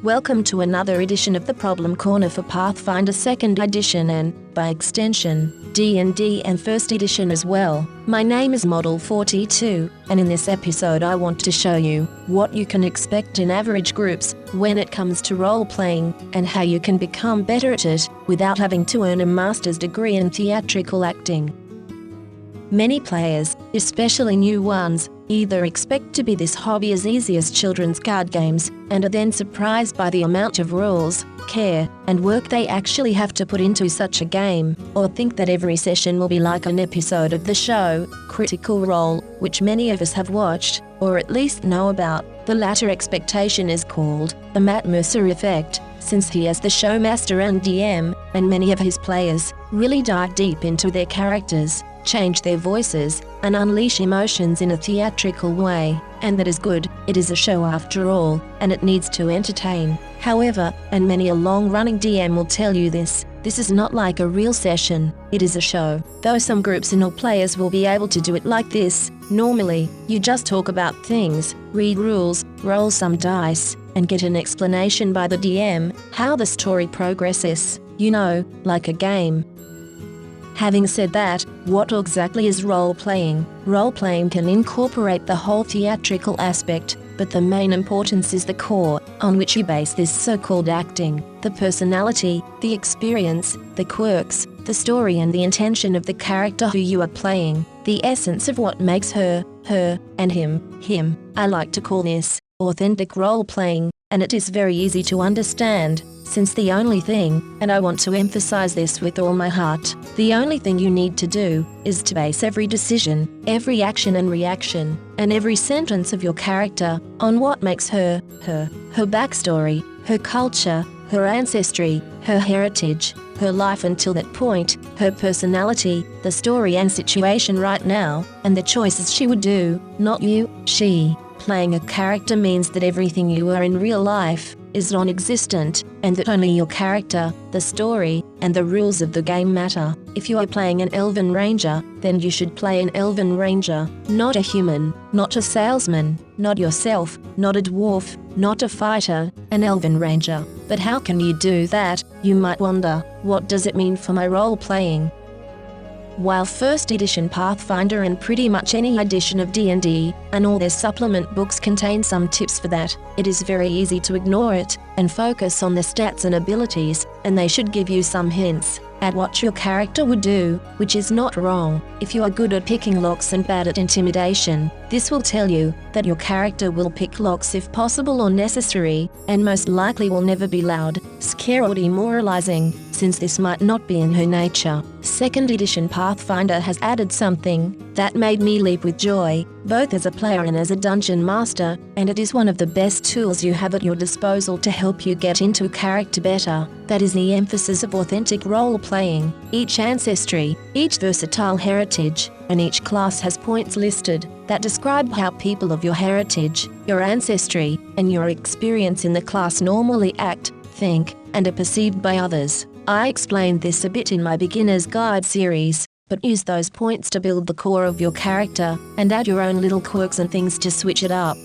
Welcome to another edition of the Problem Corner for Pathfinder 2nd edition and, by extension, D&D and 1st edition as well. My name is Model 42, and in this episode I want to show you what you can expect in average groups when it comes to role-playing, and how you can become better at it without having to earn a master's degree in theatrical acting. Many players, especially new ones, either expect to be this hobby as easy as children's card games, and are then surprised by the amount of rules, care, and work they actually have to put into such a game, or think that every session will be like an episode of the show, Critical Role, which many of us have watched, or at least know about. The latter expectation is called the Matt Mercer effect, since he as the showmaster and DM, and many of his players, really dive deep into their characters, change their voices, and unleash emotions in a theatrical way. And that is good. It is a show after all, and it needs to entertain. However, and many a long-running DM will tell you this is not like a real session, it is a show. Though some groups and all players will be able to do it like this, normally, you just talk about things, read rules, roll some dice, and get an explanation by the DM, how the story progresses, like a game. Having said that, what exactly is role-playing? Role-playing can incorporate the whole theatrical aspect, but the main importance is the core, on which you base this so-called acting, the personality, the experience, the quirks, the story and the intention of the character who you are playing, the essence of what makes her, and him. I like to call this authentic role-playing, and it is very easy to understand, since the only thing, and I want to emphasize this with all my heart, the only thing you need to do is to base every decision, every action and reaction, and every sentence of your character on what makes her backstory, her culture, her ancestry, her heritage, her life until that point, her personality, the story and situation right now, and the choices she would do, not you, she. Playing a character means that everything you are in real life is non-existent, and that only your character, the story, and the rules of the game matter. If you are playing an elven ranger, then you should play an elven ranger, not a human, not a salesman, not yourself, not a dwarf, not a fighter, an elven ranger. But how can you do that, you might wonder? What does it mean for my role-playing? While 1st edition Pathfinder and pretty much any edition of D&D, and all their supplement books contain some tips for that, it is very easy to ignore it, and focus on the stats and abilities, and they should give you some hints at what your character would do, which is not wrong. If you are good at picking locks and bad at intimidation, this will tell you that your character will pick locks if possible or necessary, and most likely will never be loud, scare or demoralizing, since this might not be in her nature. 2nd edition Pathfinder has added something that made me leap with joy, both as a player and as a dungeon master, and it is one of the best tools you have at your disposal to help you get into character better. That is the emphasis of authentic role-playing. Each ancestry, each versatile heritage, and each class has points listed that describe how people of your heritage, your ancestry, and your experience in the class normally act, think, and are perceived by others. I explained this a bit in my Beginner's Guide series, but use those points to build the core of your character, and add your own little quirks and things to switch it up.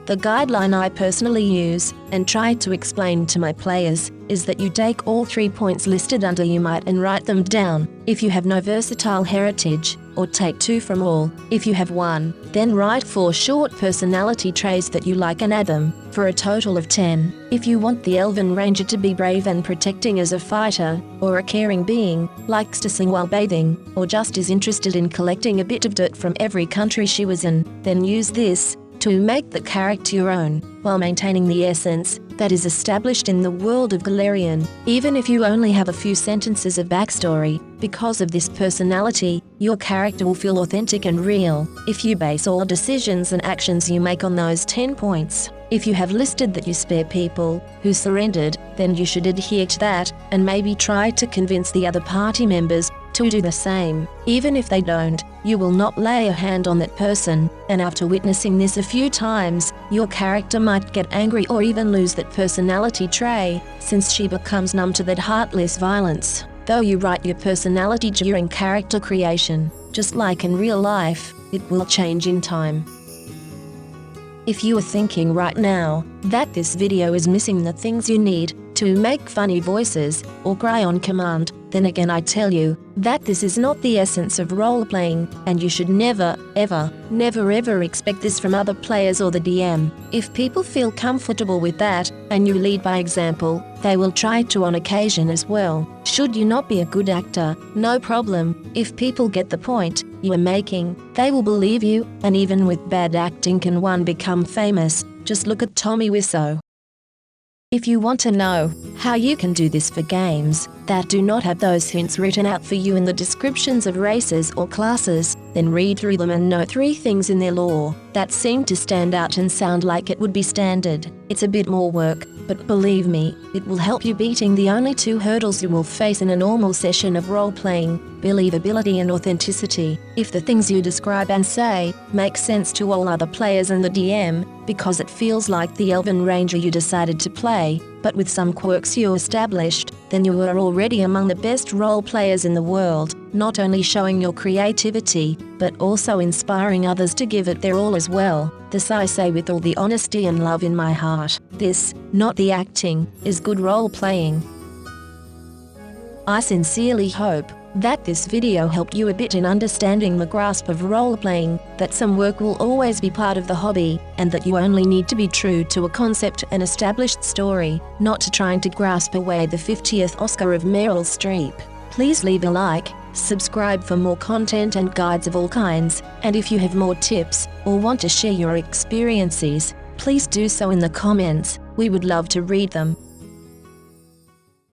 The guideline I personally use, and try to explain to my players, is that you take all 3 points listed under you might and write them down, if you have no versatile heritage, or take 2 from all. If you have 1, then write 4 short personality traits that you like and add them, for a total of 10. If you want the Elven Ranger to be brave and protecting as a fighter, or a caring being, likes to sing while bathing, or just is interested in collecting a bit of dirt from every country she was in, then use this to make the character your own, while maintaining the essence that is established in the world of Galarian. Even if you only have a few sentences of backstory, because of this personality, your character will feel authentic and real, if you base all decisions and actions you make on those 10 points. If you have listed that you spare people who surrendered, then you should adhere to that, and maybe try to convince the other party members to do the same. Even if they don't, you will not lay a hand on that person, and after witnessing this a few times, your character might get angry or even lose that personality trait, since she becomes numb to that heartless violence. Though you write your personality during character creation, just like in real life, it will change in time. If you are thinking right now that this video is missing the things you need to make funny voices or cry on command, then again I tell you that this is not the essence of role-playing, and you should never ever expect this from other players or the DM. If people feel comfortable with that, and you lead by example, they will try to on occasion as well. Should you not be a good actor, no problem. If people get the point you are making, they will believe you, and even with bad acting can one become famous? Just look at Tommy Wiseau. If you want to know how you can do this for games that do not have those hints written out for you in the descriptions of races or classes, then read through them and note 3 things in their lore that seem to stand out and sound like it would be standard. It's a bit more work, but believe me, it will help you beating the only 2 hurdles you will face in a normal session of role-playing: believability and authenticity. If the things you describe and say make sense to all other players and the DM, because it feels like the Elven Ranger you decided to play, but with some quirks you established, then you are already among the best role players in the world, not only showing your creativity, but also inspiring others to give it their all as well. This I say with all the honesty and love in my heart. This, not the acting, is good role playing. I sincerely hope that this video helped you a bit in understanding the grasp of role-playing, that some work will always be part of the hobby, and that you only need to be true to a concept and established story, not to trying to grasp away the 50th Oscar of Meryl Streep. Please leave a like, subscribe for more content and guides of all kinds, and if you have more tips, or want to share your experiences, please do so in the comments. We would love to read them.